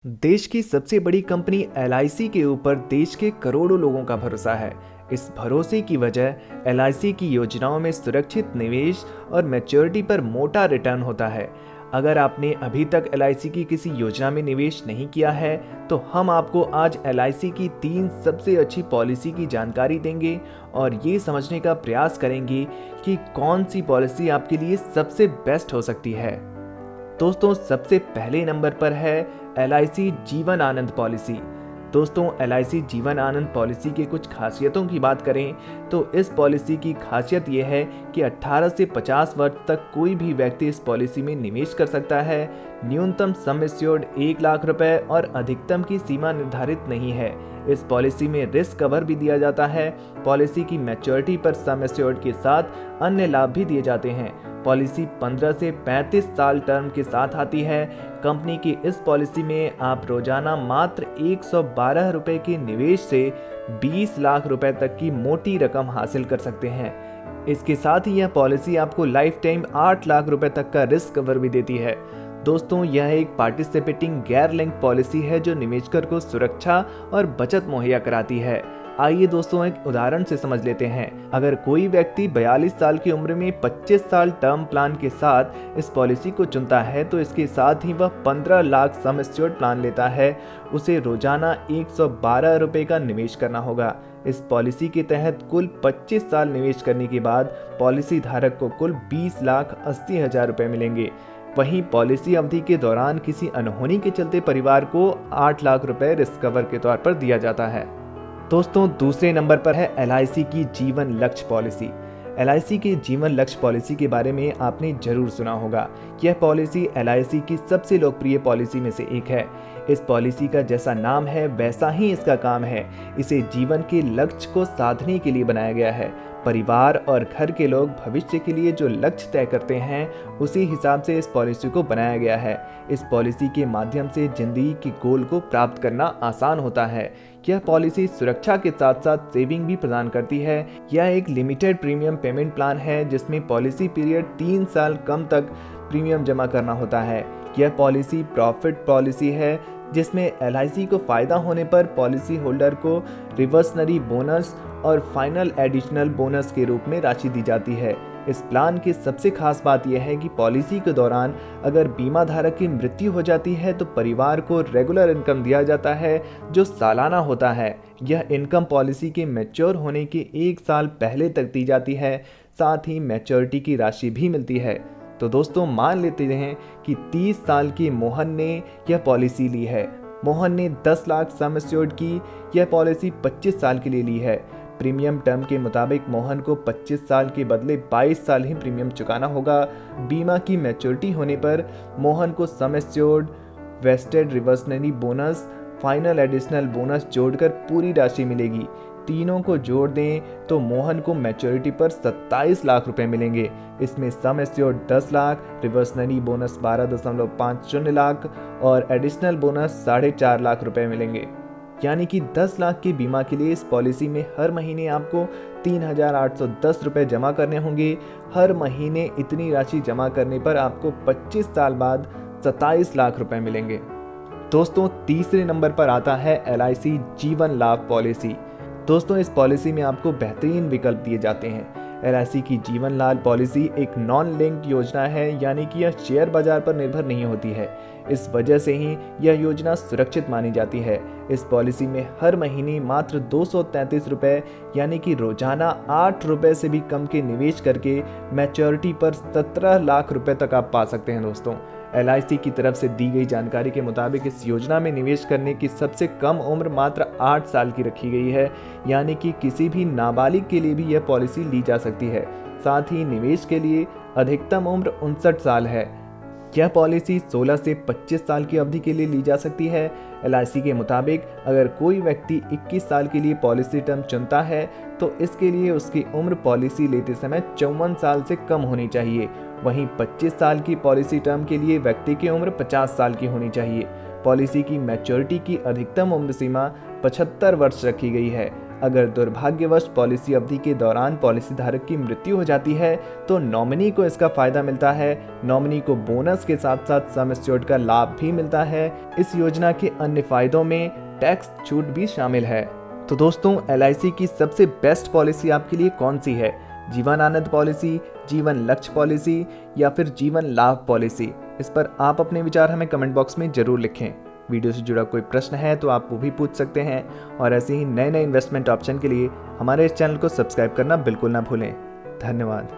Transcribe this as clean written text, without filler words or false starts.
देश की सबसे बड़ी कंपनी एलआईसी के ऊपर देश के करोड़ों लोगों का भरोसा है। इस भरोसे की वजह एलआईसी की योजनाओं में सुरक्षित निवेश और मैच्योरिटी पर मोटा रिटर्न होता है। अगर आपने अभी तक एलआईसी की किसी योजना में निवेश नहीं किया है तो हम आपको आज एलआईसी की 3 सबसे अच्छी पॉलिसी की जानकारी देंगे और ये समझने का प्रयास करेंगे कि कौन सी पॉलिसी आपके लिए सबसे बेस्ट हो सकती है। दोस्तों, सबसे पहले नंबर पर है एलआईसी जीवन आनंद पॉलिसी। दोस्तों, एलआईसी जीवन आनंद पॉलिसी की कुछ खासियतों की बात करें तो इस पॉलिसी की खासियत यह है कि 18 से 50 वर्ष तक कोई भी व्यक्ति इस पॉलिसी में निवेश कर सकता है। न्यूनतम सम एश्योर्ड 1 लाख रुपए और अधिकतम की सीमा निर्धारित नहीं है। इस पॉलिसी में रिस्क कवर भी दिया जाता है। पॉलिसी की मैच्योरिटी पर सम एश्योर्ड के साथ अन्य लाभ भी दिए जाते हैं। पॉलिसी 15 से 35 साल टर्म के साथ आती है। कंपनी की इस पॉलिसी में आप रोजाना मात्र 112 रुपए के निवेश से 20 लाख रुपए तक की मोटी रकम हासिल कर सकते हैं। इसके साथ ही यह पॉलिसी आपको लाइफ टाइम 8 लाख रुपए तक का रिस्क कवर भी देती है। दोस्तों, यह एक पार्टिसिपेटिंग गैर लिंक पॉलिसी है जो निवेशकर को सुरक्षा और बचत मुहैया कराती है। आइए दोस्तों, एक उदाहरण से समझ लेते हैं। अगर कोई व्यक्ति 42 साल की उम्र में 25 साल टर्म प्लान के साथ इस पॉलिसी को चुनता है तो इसके साथ ही वह 15 लाख सम एश्योर्ड प्लान लेता है। उसे रोजाना 112 रुपए का निवेश करना होगा। इस पॉलिसी के तहत कुल 25 साल निवेश करने के बाद पॉलिसी धारक को कुल 20,80,000 रुपए मिलेंगे। वहीं पॉलिसी अवधि के दौरान किसी अनहोनी के चलते परिवार को 8 लाख रुपए रिस्क कवर के तौर पर दिया जाता है। दोस्तों, दूसरे नंबर पर है एलआईसी की जीवन लक्ष्य पॉलिसी। एलआईसी की जीवन लक्ष्य पॉलिसी के बारे में आपने जरूर सुना होगा। यह पॉलिसी एलआईसी की सबसे लोकप्रिय पॉलिसी में से एक है। इस पॉलिसी का जैसा नाम है वैसा ही इसका काम है। इसे जीवन के लक्ष्य को साधने के लिए बनाया गया है। परिवार और घर के लोग भविष्य के लिए जो लक्ष्य तय करते हैं उसी हिसाब से इस पॉलिसी को बनाया गया है। इस पॉलिसी के माध्यम से जिंदगी के गोल को प्राप्त करना आसान होता है। यह पॉलिसी सुरक्षा के साथ साथ सेविंग भी प्रदान करती है। यह एक लिमिटेड प्रीमियम पेमेंट प्लान है जिसमें पॉलिसी पीरियड 3 साल कम तक प्रीमियम जमा करना होता है। यह पॉलिसी प्रॉफिट पॉलिसी है जिसमें एलआईसी को फायदा होने पर पॉलिसी होल्डर को रिवर्सनरी बोनस और फाइनल एडिशनल बोनस के रूप में राशि दी जाती है। इस प्लान की सबसे खास बात यह है कि पॉलिसी के दौरान अगर बीमा धारक की मृत्यु हो जाती है तो परिवार को रेगुलर इनकम दिया जाता है जो सालाना होता है। यह इनकम पॉलिसी के मैच्योर होने के 1 साल पहले तक दी जाती है। साथ ही मैच्योरिटी की राशि भी मिलती है। तो दोस्तों, मान लेते हैं कि 30 साल की मोहन ने यह पॉलिसी ली है। मोहन ने 10 लाख सम एश्योर्ड की यह पॉलिसी 25 साल के लिए ली है। प्रीमियम टर्म के मुताबिक मोहन को 25 साल के बदले 22 साल ही प्रीमियम चुकाना होगा। बीमा की मैच्योरिटी होने पर मोहन को sum assured, vested reversionary bonus, final additional bonus जोड़कर पूरी राशि मिलेगी। तीनों को जोड़ दें तो मोहन को मैच्योरिटी पर 27 लाख रुपए मिलेंगे। इसमें sum assured 10 lakh, reversionary bonus 12.50 lakh और एडिशनल बोनस 4.5 लाख रुपए मिलेंगे। यानी कि 10 लाख की बीमा के लिए इस पॉलिसी में हर महीने आपको 3,810 रुपए जमा करने होंगे। हर महीने इतनी राशि जमा करने पर आपको 25 साल बाद 27 लाख रुपए मिलेंगे। दोस्तों, तीसरे नंबर पर आता है एलआईसी जीवन लाभ पॉलिसी। दोस्तों, इस पॉलिसी में आपको बेहतरीन विकल्प दिए जाते हैं। एलआईसी की जीवन लाभ पॉलिसी एक नॉन लिंक्ड योजना है, यानी कि यह शेयर बाजार पर निर्भर नहीं होती है। इस वजह से ही यह योजना सुरक्षित मानी जाती है। इस पॉलिसी में हर महीने मात्र 233 रुपए यानी कि रोजाना 8 रुपए से भी कम के निवेश करके मैच्योरिटी पर 17 लाख रुपए तक आप पा सकते हैं। दोस्तों, एलआईसी की तरफ से दी गई जानकारी के मुताबिक इस योजना में निवेश करने की सबसे कम उम्र मात्र 8 साल की रखी गई है, यानी कि किसी भी नाबालिग के लिए भी यह पॉलिसी ली जा सकती है। साथ ही निवेश के लिए अधिकतम उम्र 59 साल है। यह पॉलिसी 16 से 25 साल की अवधि के लिए ली जा सकती है। एलआईसी के मुताबिक अगर कोई व्यक्ति 21 साल के लिए पॉलिसी टर्म चुनता है तो इसके लिए उसकी उम्र पॉलिसी लेते समय 54 साल से कम होनी चाहिए। वहीं 25 साल की पॉलिसी टर्म के लिए व्यक्ति की उम्र 50 साल की होनी चाहिए। पॉलिसी की मैच्योरिटी की अधिकतम उम्र सीमा 75 वर्ष रखी गई है। अगर दुर्भाग्यवश पॉलिसी अवधि के दौरान पॉलिसी धारक की मृत्यु हो जाती है तो नॉमिनी को इसका फायदा मिलता है। नॉमिनी को बोनस के साथ साथ सम एश्योर्ड का लाभ भी मिलता है। इस योजना के अन्य फायदों में टैक्स छूट भी शामिल है। तो दोस्तों, LIC की सबसे बेस्ट पॉलिसी आपके लिए कौन सी है? जीवन आनंद पॉलिसी, जीवन लक्ष्य पॉलिसी या फिर जीवन लाभ पॉलिसी? इस पर आप अपने विचार हमें कमेंट बॉक्स में जरूर लिखें। वीडियो से जुड़ा कोई प्रश्न है तो आप वो भी पूछ सकते हैं और ऐसे ही नए नए इन्वेस्टमेंट ऑप्शन के लिए हमारे इस चैनल को सब्सक्राइब करना बिल्कुल ना भूलें। धन्यवाद।